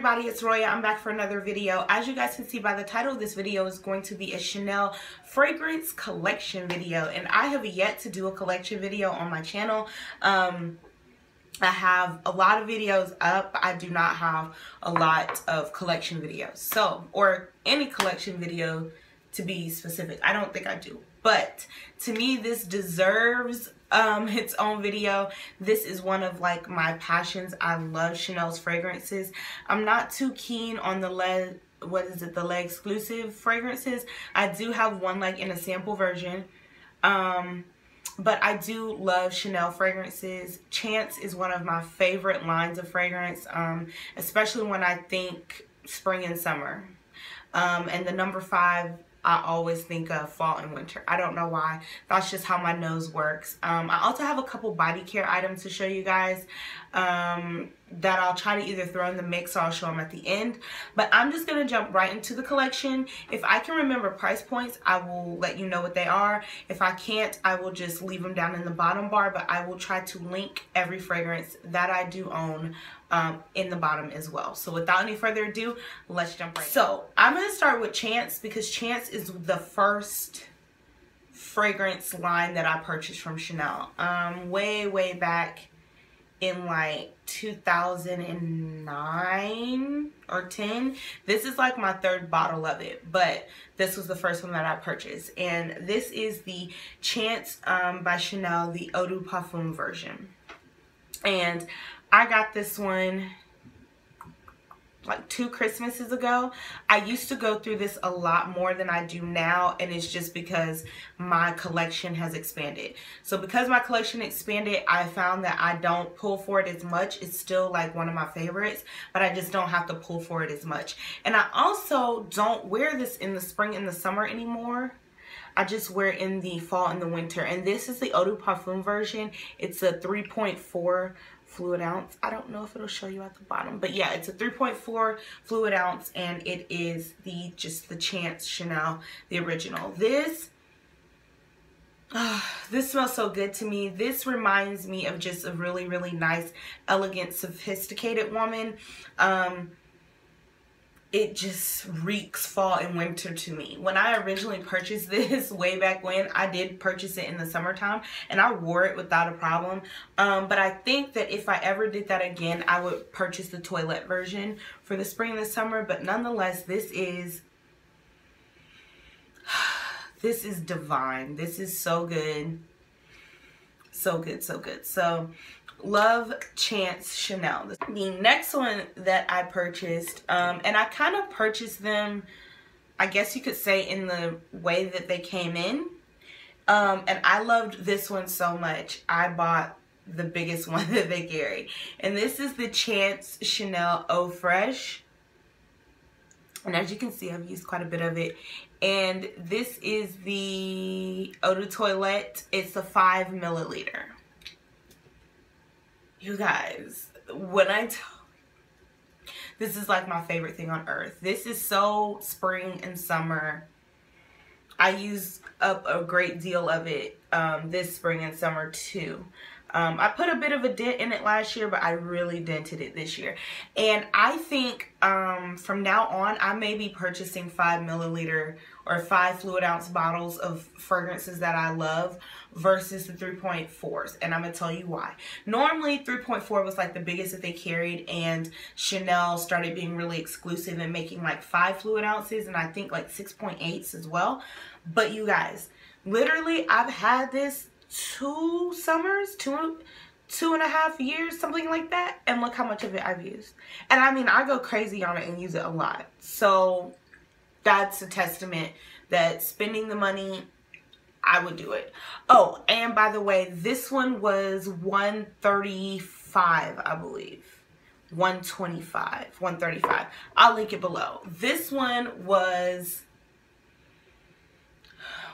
everybody, it's Roya. I'm back for another video. As you guys can see by the title, this video is going to be a Chanel fragrance collection video, and I have yet to do a collection video on my channel. I have a lot of videos up. I do not have a lot of collection videos, or any collection video to be specific. I don't think I do, but to me this deserves its own video. This is one of like my passions. I love Chanel's fragrances. I'm not too keen on the Le exclusive fragrances. I do have one like in a sample version, but I do love Chanel fragrances. Chance is one of my favorite lines of fragrance, especially when I think spring and summer. And the number 5, I always think of fall and winter. I don't know why. That's just how my nose works. I also have a couple body care items to show you guys that I'll try to either throw in the mix or I'll show them at the end. But I'm just going to jump right into the collection. If I can remember price points, I will let you know what they are. If I can't, I will just leave them down in the bottom bar. But I will try to link every fragrance that I do own in the bottom as well. So without any further ado, let's jump right in. So I'm going to start with Chance, because Chance is the first fragrance line that I purchased from Chanel way back in like 2009 or 10. This is like my 3rd bottle of it, but this was the first one that I purchased, and this is the Chance by Chanel, the Eau de Parfum version. And I got this one like 2 Christmases ago. I used to go through this a lot more than I do now, and it's just because my collection has expanded. So because my collection expanded, I found that I don't pull for it as much. It's still like one of my favorites, but I just don't have to pull for it as much. And I also don't wear this in the spring and the summer anymore. I just wear it in the fall and the winter. And this is the Eau de Parfum version. It's a 3.4 fluid ounce. I don't know if it'll show you at the bottom, but yeah, it's a 3.4 fluid ounce, and it is just the Chance Chanel, the original. This smells so good to me. This reminds me of just a really nice, elegant, sophisticated woman. It just reeks fall and winter to me. When I originally purchased this way back when, I did purchase it in the summertime, and I wore it without a problem. But I think that if I ever did that again, I would purchase the toilette version for the spring and the summer. But nonetheless, this is divine. This is so good. So good, so good. So love Chance Chanel. The next one that I purchased, and I kind of purchased them, I guess you could say, in the way that they came in. And I loved this one so much, I bought the biggest one that they carry. And this is the Chance Chanel Eau Fraiche. And as you can see, I've used quite a bit of it. And this is the Eau de Toilette. It's a 5 milliliter. You guys, when I tell you, this is like my favorite thing on earth. This is so spring and summer. I used up a great deal of it this spring and summer too. I put a bit of a dent in it last year, but I really dented it this year. And I think from now on, I may be purchasing 5 milliliter or 5 fluid ounce bottles of fragrances that I love versus the 3.4s. And I'm going to tell you why. Normally, 3.4 was like the biggest that they carried, and Chanel started being really exclusive and making like 5 fluid ounces, and I think like 6.8s as well. But you guys, literally, I've had this 2 summers, 2.5 years, something like that, and look how much of it I've used. And I mean, I go crazy on it and use it a lot. So that's a testament that spending the money, I would do it. Oh, and by the way, this one was $135, I believe. $125, $135. I'll link it below. This one was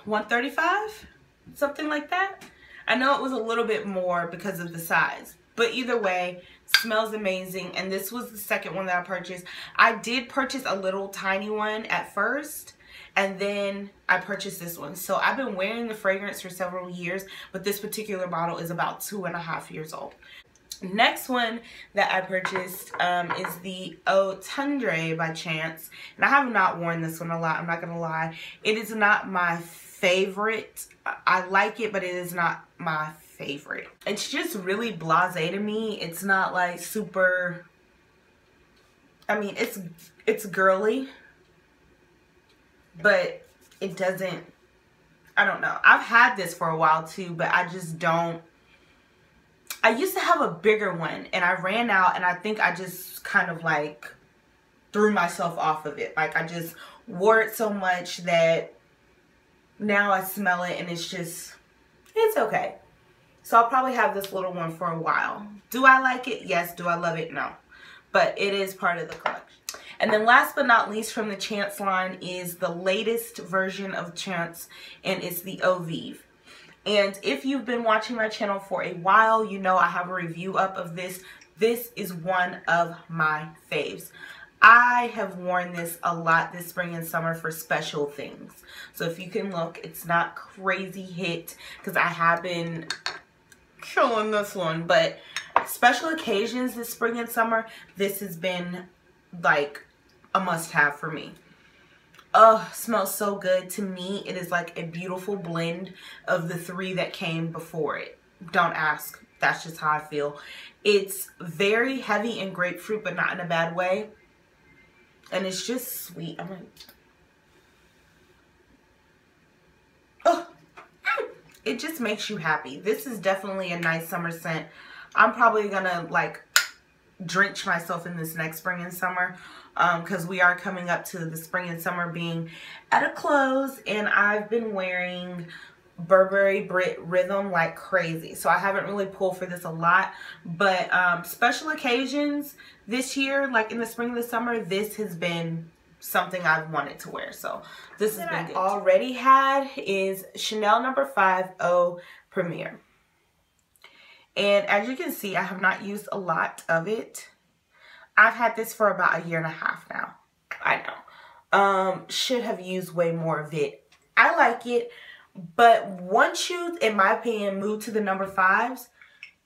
$135, something like that. I know it was a little bit more because of the size, but either way, smells amazing. And this was the second one that I purchased. I did purchase a little tiny one at first, and then I purchased this one. So I've been wearing the fragrance for several years, but this particular bottle is about 2.5 years old. Next one that I purchased is the Eau Tendre by Chance. And I have not worn this one a lot, I'm not going to lie. It is not my favorite. I like it, but it is not my favorite. It's just really blasé to me. It's not like super, I mean, it's girly, but it doesn't, I don't know. I've had this for a while too, but I just don't. I used to have a bigger one and I ran out, and I think I just kind of like threw myself off of it. Like I just wore it so much that now I smell it and it's okay. So I'll probably have this little one for a while. Do I like it? Yes. Do I love it? No. But it is part of the collection. And then last but not least from the Chance line is the latest version of Chance, and it's the Eau Vive. And if you've been watching my channel for a while, you know I have a review up of this. This is one of my faves. I have worn this a lot this spring and summer for special things. So if you can look, it's not crazy hit because I have been killing this one. But special occasions this spring and summer, this has been like a must-have for me. Oh, smells so good. To me, it is like a beautiful blend of the three that came before it. Don't ask. That's just how I feel. It's very heavy in grapefruit, but not in a bad way. And it's just sweet. I'm like, oh, it just makes you happy. This is definitely a nice summer scent. I'm probably gonna like drench myself in this next spring and summer because we are coming up to the spring and summer being at a close, and I've been wearing Burberry Brit Rhythm like crazy, so I haven't really pulled for this a lot. But special occasions this year, like in the spring and the summer, this has been something I've wanted to wear. So this has been good. Already had is Chanel No. 5 Eau Premiere. And as you can see, I have not used a lot of it. I've had this for about 1.5 years now. I know. Should have used way more of it. I like it. But once you, in my opinion, move to the No. 5s,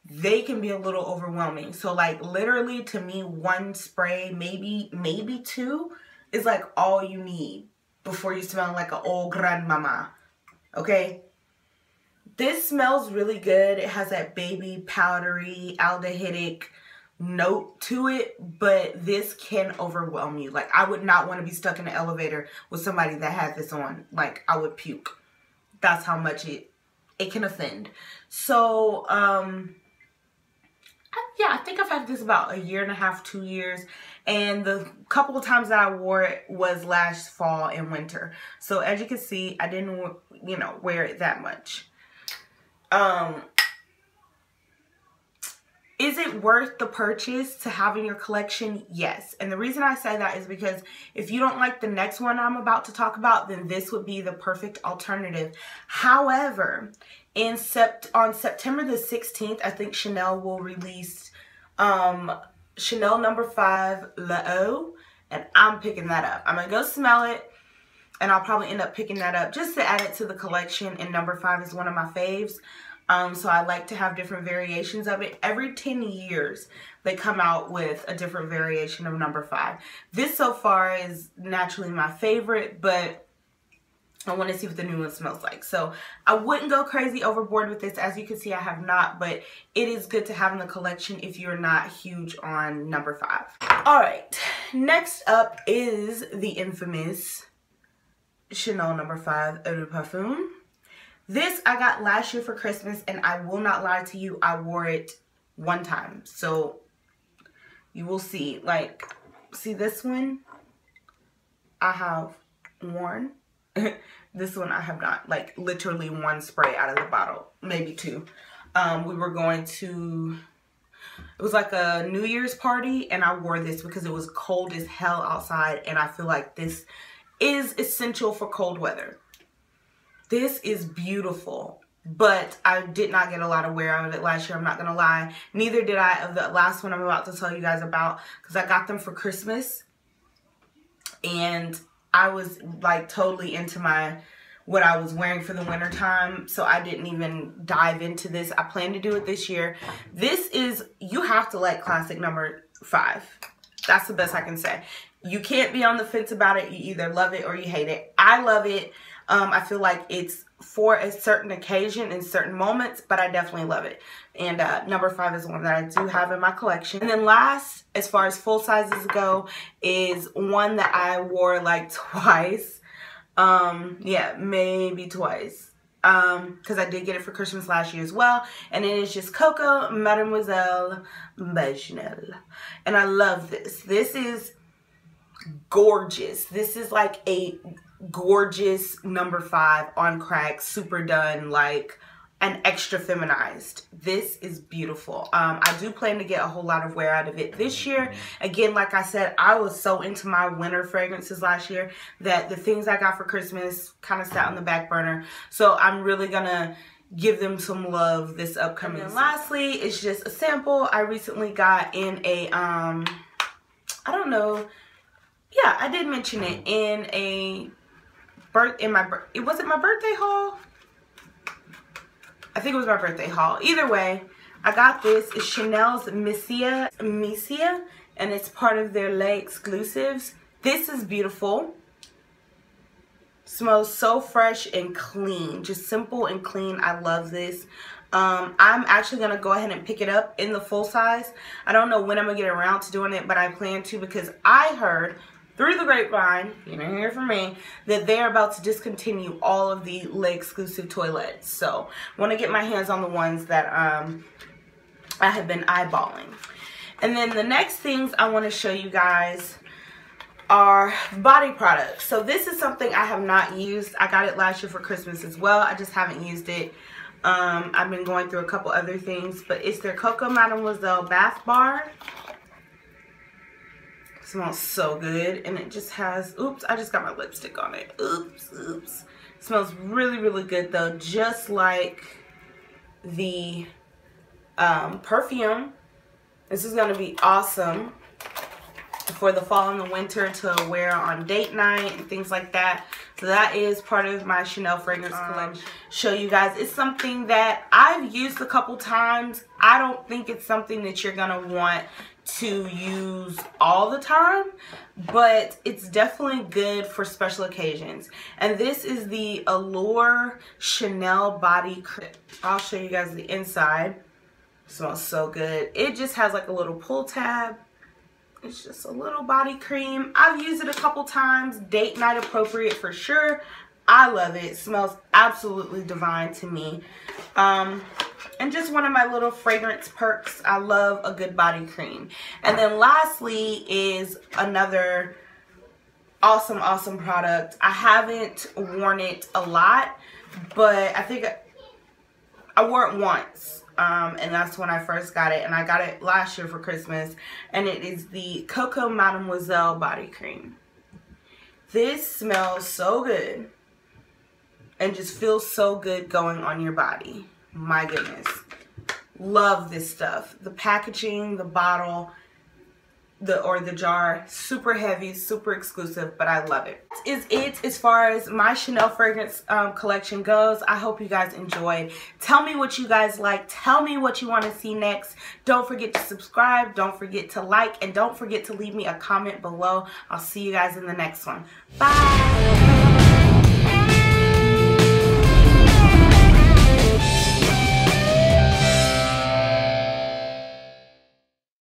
they can be a little overwhelming. So like literally to me, one spray, maybe two is like all you need before you smell like an old grandmama. Okay? This smells really good. It has that baby powdery aldehydic note to it, but this can overwhelm you. Like I would not want to be stuck in an elevator with somebody that had this on. Like I would puke. That's how much it can offend. So yeah, I think I've had this about 1.5 years, 2 years, and the couple of times that I wore it was last fall and winter. So as you can see, I didn't, you know, wear it that much. Is it worth the purchase to have in your collection? Yes. And the reason I say that is because if you don't like the next one I'm about to talk about, then this would be the perfect alternative. However, on September the 16th, I think Chanel will release Chanel No. 5 L'Eau, and I'm picking that up. I'm going to go smell it, and I'll probably end up picking that up just to add it to the collection, and No. 5 is one of my faves. So I like to have different variations of it. Every 10 years, they come out with a different variation of No. 5. This so far is naturally my favorite, but I want to see what the new one smells like. So I wouldn't go crazy overboard with this. As you can see, I have not, but it is good to have in the collection if you're not huge on No. 5. All right, next up is the infamous Chanel No. 5 Eau de Parfum. This I got last year for Christmas, and I will not lie to you, I wore it one time. So you will see, like, see this one I have worn. This one I have not, like literally one spray out of the bottle, maybe two. We were going to, it was like a New Year's party, and I wore this because it was cold as hell outside, and I feel like this is essential for cold weather. This is beautiful, but I did not get a lot of wear out of it last year, I'm not going to lie. Neither did I of the last one I'm about to tell you guys about, because I got them for Christmas, and I was like totally into my what I was wearing for the winter time, so I didn't even dive into this. I plan to do it this year. This is, you have to like classic number 5. That's the best I can say. You can't be on the fence about it. You either love it or you hate it. I love it. I feel like it's for a certain occasion in certain moments, but I definitely love it. And number 5 is one that I do have in my collection. And then last, as far as full sizes go, is one that I wore like twice. Yeah, maybe twice. Because I did get it for Christmas last year as well. And it is just Coco Mademoiselle EDP. And I love this. This is gorgeous. This is like a gorgeous number 5 on crack, super done, like an extra feminized. This is beautiful. I do plan to get a whole lot of wear out of it this year. Again, like I said, I was so into my winter fragrances last year that the things I got for Christmas kind of sat on the back burner. So I'm really gonna give them some love this upcoming season. And lastly, it's just a sample I recently got in a I don't know. Yeah, I did mention it in a was it my birthday haul? I think it was my birthday haul. Either way, I got this. It's Chanel's Misia, and it's part of their Le exclusives. This is beautiful. Smells so fresh and clean. Just simple and clean. I love this. I'm actually going to go ahead and pick it up in the full size. I don't know when I'm going to get around to doing it, but I plan to because I heard through the grapevine, you didn't hear from me, that they're about to discontinue all of the Le exclusive toilettes. So I want to get my hands on the ones that I have been eyeballing. And then the next things I want to show you guys are body products. So this is something I have not used. I got it last year for Christmas as well. I just haven't used it. I've been going through a couple other things, but it's their Coco Mademoiselle bath bar. Smells so good, and it just has, oops, I just got my lipstick on it. Oops. Smells really, really good though, just like the perfume. This is going to be awesome for the fall and the winter to wear on date night and things like that. So that is part of my Chanel fragrance collection. Show you guys, it's something that I've used a couple times. I don't think it's something that you're going to want to use all the time, but it's definitely good for special occasions. And this is the Allure Chanel Body Cream. I'll show you guys the inside. It smells so good. It just has like a little pull tab. It's just a little body cream. I've used it a couple times. Date night appropriate for sure. I love it. It smells absolutely divine to me. And just one of my little fragrance perks. I love a good body cream. And then lastly is another awesome product. I haven't worn it a lot, but I think I wore it once. And that's when I first got it, and I got it last year for Christmas, and it is the Coco Mademoiselle body cream. This smells so good and just feels so good going on your body. My goodness, love this stuff. The packaging, the bottle, the jar, super heavy, super exclusive, but I love it. This is it as far as my Chanel fragrance collection goes. I hope you guys enjoyed. Tell me what you guys like. Tell me what you want to see next. Don't forget to subscribe. Don't forget to like, and don't forget to leave me a comment below. I'll see you guys in the next one. Bye.